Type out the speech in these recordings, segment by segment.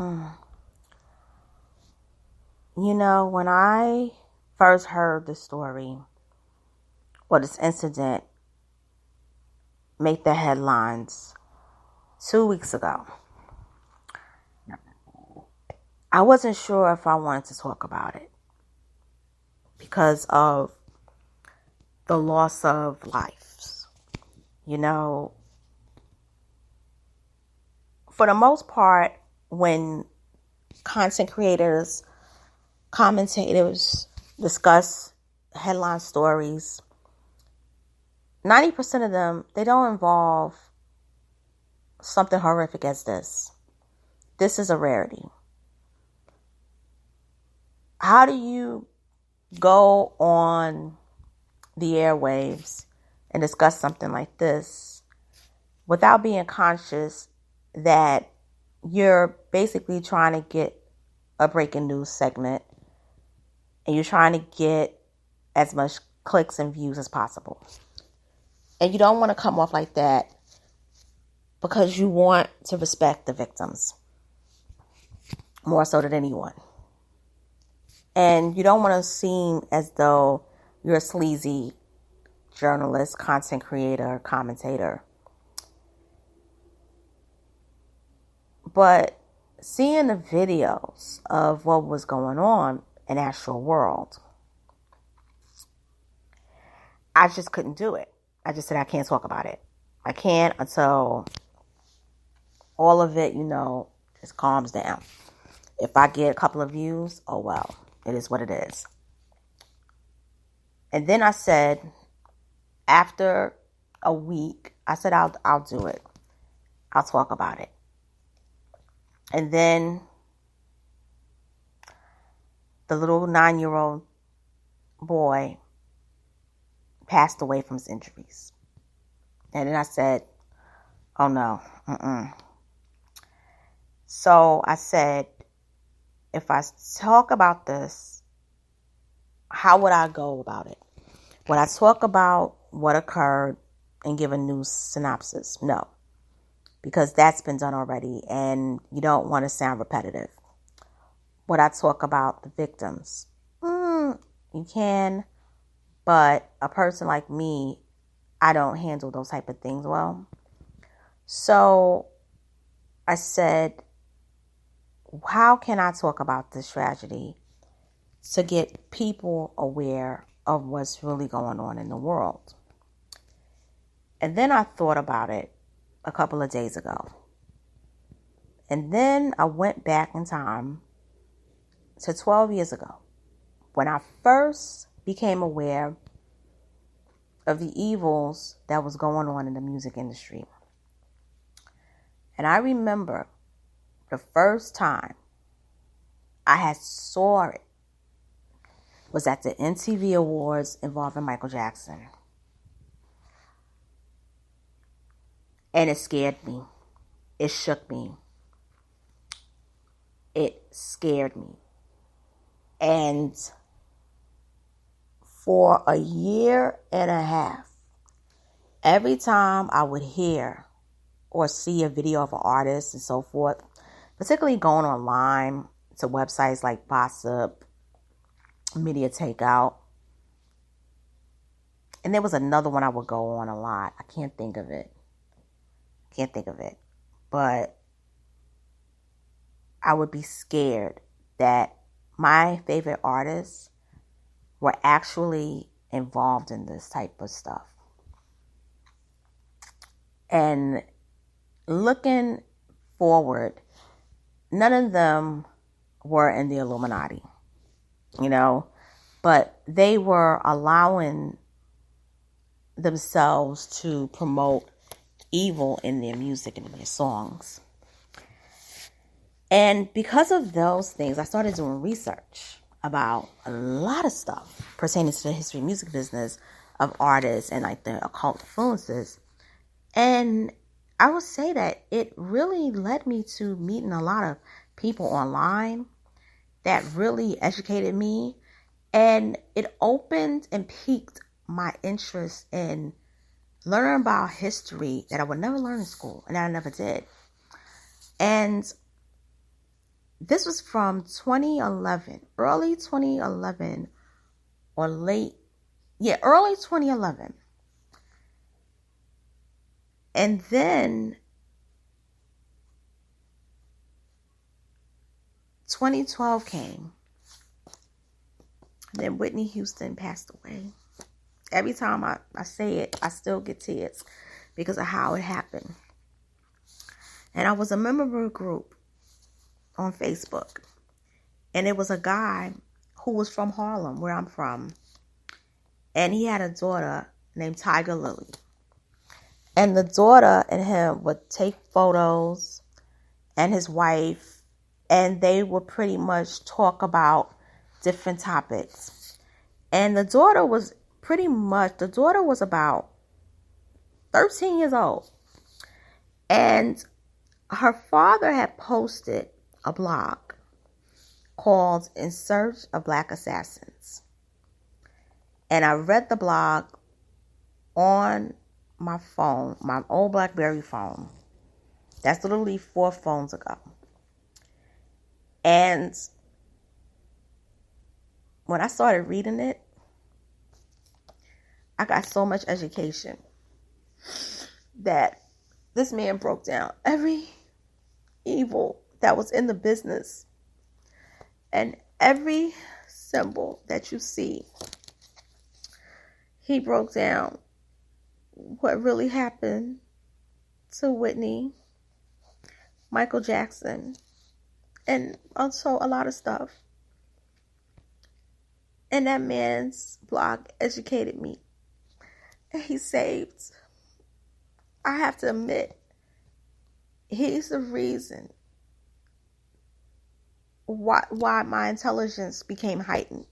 You know, when I first heard the story, or this incident made the headlines 2 weeks ago, I wasn't sure if I wanted to talk about it because of the loss of lives. You know, for the most part, when content creators, commentators discuss headline stories, 90% of them, they don't involve something horrific as this. This is a rarity. How do you go on the airwaves and discuss something like this without being conscious that you're basically trying to get a breaking news segment and you're trying to get as much clicks and views as possible? And you don't want to come off like that because you want to respect the victims more so than anyone. And you don't want to seem as though you're a sleazy journalist, content creator, commentator. But seeing the videos of what was going on in Astroworld, I just couldn't do it. I just said, I can't talk about it. I can't until all of it, just calms down. If I get a couple of views, oh well, it is what it is. And then I said, after a week, I said, I'll do it. I'll talk about it. And then the little 9-year-old boy passed away from his injuries. And then I said, oh no, So I said, if I talk about this, how would I go about it? Would I talk about what occurred and give a news synopsis? No, because that's been done already and you don't want to sound repetitive. Would I talk about the victims? You can, but a person like me, I don't handle those type of things well. So I said, how can I talk about this tragedy to get people aware of what's really going on in the world? And then I thought about it a couple of days ago. And then I went back in time to 12 years ago when I first became aware of the evils that was going on in the music industry. And I remember the first time I had saw it was at the MTV Awards involving Michael Jackson. And it scared me. It shook me. It scared me. And for a year and a half, every time I would hear or see a video of an artist and so forth, particularly going online to websites like Gossip, Media Takeout, and there was another one I would go on a lot. I can't think of it. But I would be scared that my favorite artists were actually involved in this type of stuff. And looking forward, none of them were in the Illuminati, but they were allowing themselves to promote evil in their music and in their songs. And because of those things, I started doing research about a lot of stuff pertaining to the history of music business, of artists and like the occult influences. And I would say that it really led me to meeting a lot of people online that really educated me. And it opened and piqued my interest in learning about history that I would never learn in school and that I never did. And This was from 2011, early 2011 or early 2011. And then 2012 came. Then Whitney Houston passed away. Every time I say it, I still get tears because of how it happened. And I was a member of a group on Facebook. And it was a guy who was from Harlem, where I'm from. And he had a daughter named Tiger Lily. And the daughter and him would take photos, and his wife, and they would pretty much talk about different topics. And the daughter was about 13 years old. And her father had posted a blog called In Search of Black Assassins. And I read the blog on my phone, my old BlackBerry phone. That's literally 4 phones ago. And when I started reading it, I got so much education that this man broke down every evil that was in the business and every symbol that you see. He broke down what really happened to Whitney, Michael Jackson, and also a lot of stuff. And that man's blog educated me. And he saved, I have to admit, he's the reason why my intelligence became heightened.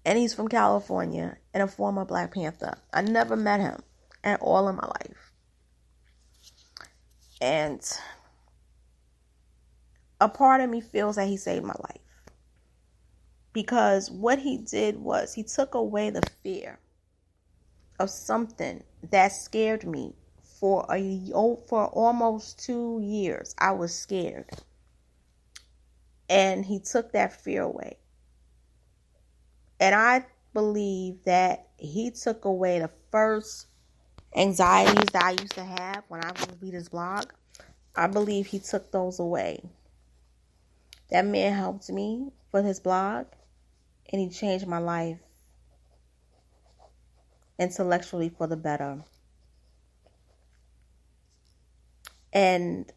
And he's from California and a former Black Panther. I never met him at all in my life. And a part of me feels that he saved my life. Because what he did was he took away the fear of something that scared me for almost 2 years. I was scared. And he took that fear away. And I believe that he took away the first anxieties that I used to have when I would read his blog. I believe he took those away. That man helped me with his blog, and he changed my life intellectually for the better. And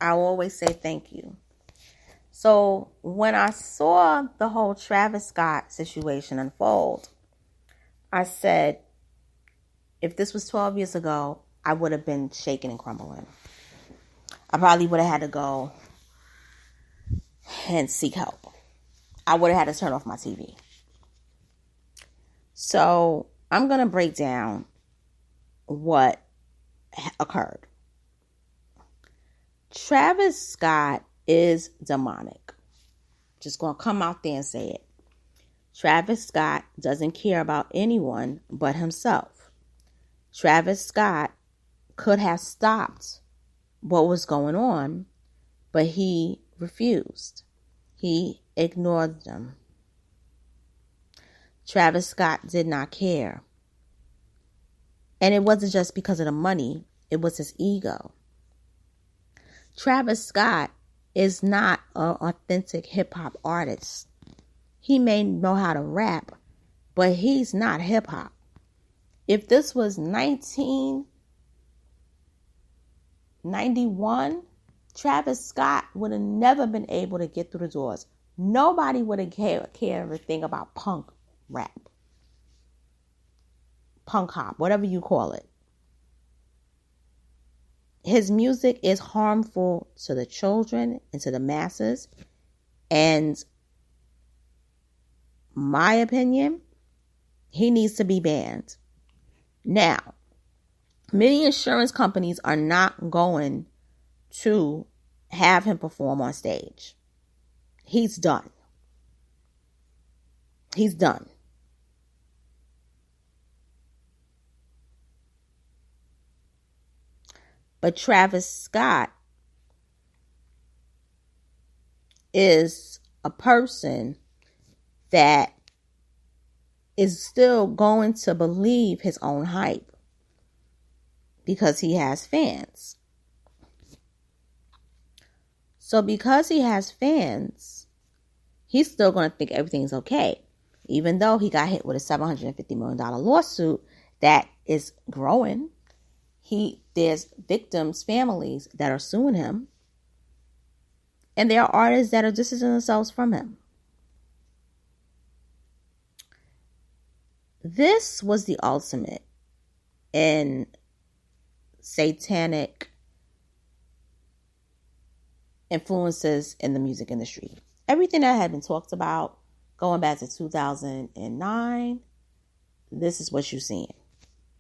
I always say thank you. So when I saw the whole Travis Scott situation unfold, I said, if this was 12 years ago, I would have been shaking and crumbling. I probably would have had to go and seek help. I would have had to turn off my TV. So I'm going to break down what occurred. Travis Scott is demonic. Just going to come out there and say it. Travis Scott doesn't care about anyone but himself. Travis Scott could have stopped what was going on, but he refused. He ignored them. Travis Scott did not care. And it wasn't just because of the money, it was his ego. Travis Scott is not an authentic hip-hop artist. He may know how to rap, but he's not hip-hop. If this was 1991, Travis Scott would have never been able to get through the doors. Nobody would have cared a thing about punk rap, punk hop, whatever you call it. His music is harmful to the children and to the masses. And my opinion, he needs to be banned. Now, many insurance companies are not going to have him perform on stage. He's done. He's done. But Travis Scott is a person that is still going to believe his own hype because he has fans. So because he has fans, he's still going to think everything's okay. Even though he got hit with a $750 million lawsuit that is growing, there's victims' families that are suing him. And there are artists that are distancing themselves from him. This was the ultimate in satanic influences in the music industry. Everything that had been talked about going back to 2009, this is what you're seeing.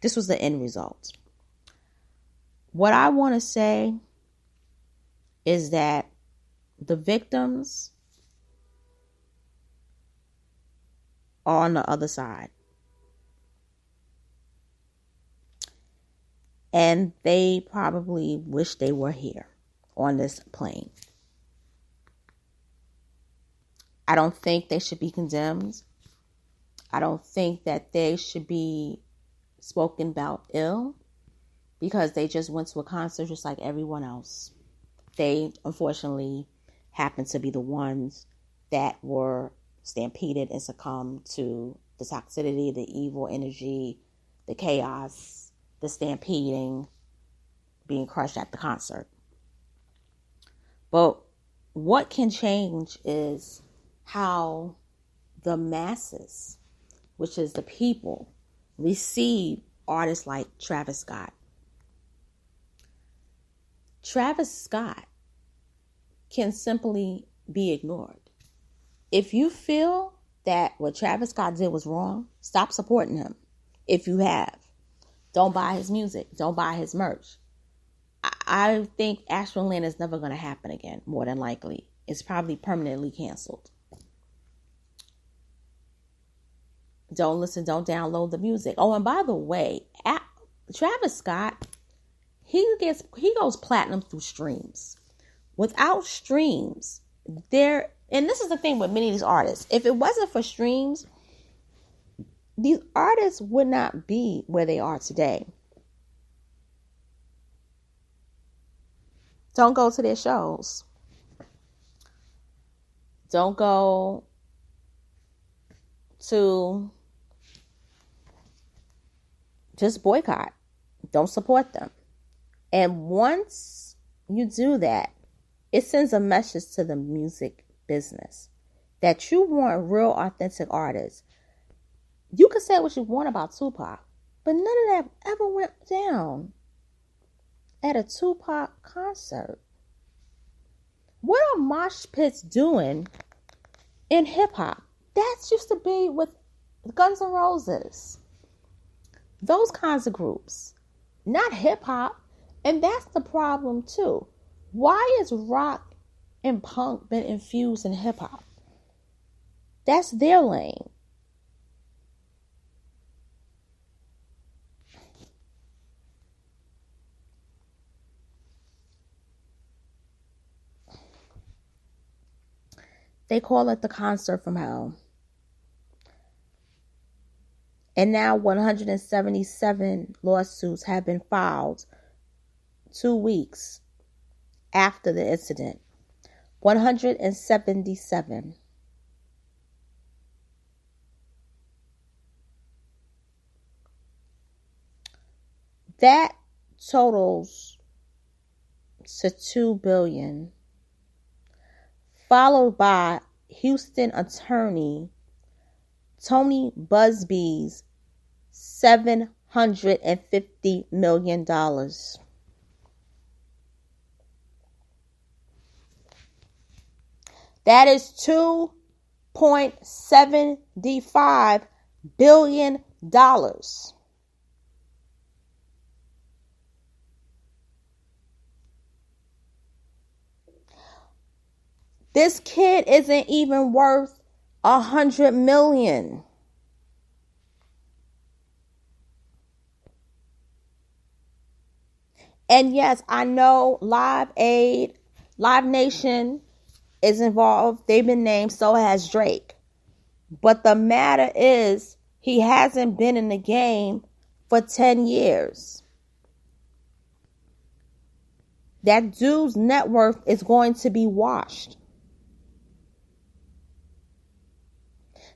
This was the end result. What I want to say is that the victims are on the other side. And they probably wish they were here on this plane. I don't think they should be condemned. I don't think that they should be spoken about ill because they just went to a concert just like everyone else. They, unfortunately, happen to be the ones that were stampeded and succumbed to the toxicity, the evil energy, the chaos, the stampeding, being crushed at the concert. But what can change is how the masses, which is the people, receive artists like Travis Scott. Travis Scott can simply be ignored. If you feel that what Travis Scott did was wrong, stop supporting him. If you have, don't buy his music. Don't buy his merch. I think Astroworld is never going to happen again, more than likely. It's probably permanently canceled. Don't listen, don't download the music. Oh, and by the way, Travis Scott, he goes platinum through streams. Without streams, and this is the thing with many of these artists. If it wasn't for streams, these artists would not be where they are today. Don't go to their shows. Don't go to, just boycott. Don't support them. And once you do that, it sends a message to the music business that you want real, authentic artists. You can say what you want about Tupac, but none of that ever went down at a Tupac concert. What are mosh pits doing in hip hop? That used to be with Guns N' Roses. Those kinds of groups, not hip hop. And that's the problem too. Why is rock and punk been infused in hip hop? That's their lane. They call it the concert from hell. And now 177 lawsuits have been filed 2 weeks after the incident. 177. That totals to $2 billion. Followed by Houston attorney Tony Busby's $750 million. That is $2.75 billion. This kid isn't even worth $100 million. And yes, I know Live Aid, Live Nation is involved. They've been named, so has Drake. But the matter is, he hasn't been in the game for 10 years. That dude's net worth is going to be washed.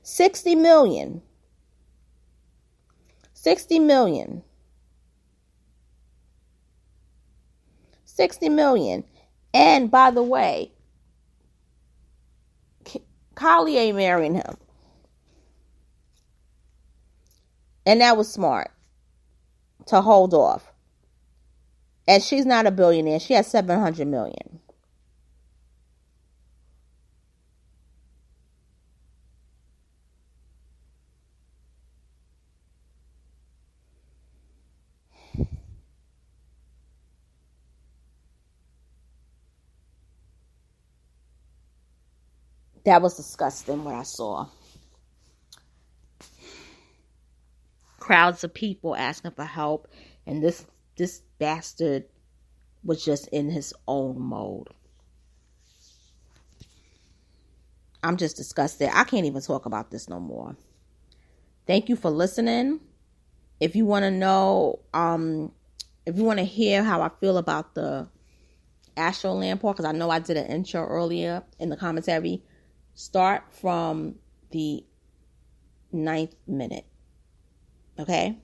60 million. 60 million. 60 million. And by the way, Kylie ain't marrying him. And that was smart to hold off. And she's not a billionaire. She has 700 million. That was disgusting what I saw. Crowds of people asking for help, and this bastard was just in his own mode. I'm just disgusted. I can't even talk about this no more. Thank you for listening. If you want to know, if you want to hear how I feel about the Astroworld part, because I know I did an intro earlier in the commentary, start from the 9th minute. Okay?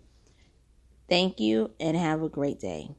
Thank you and have a great day.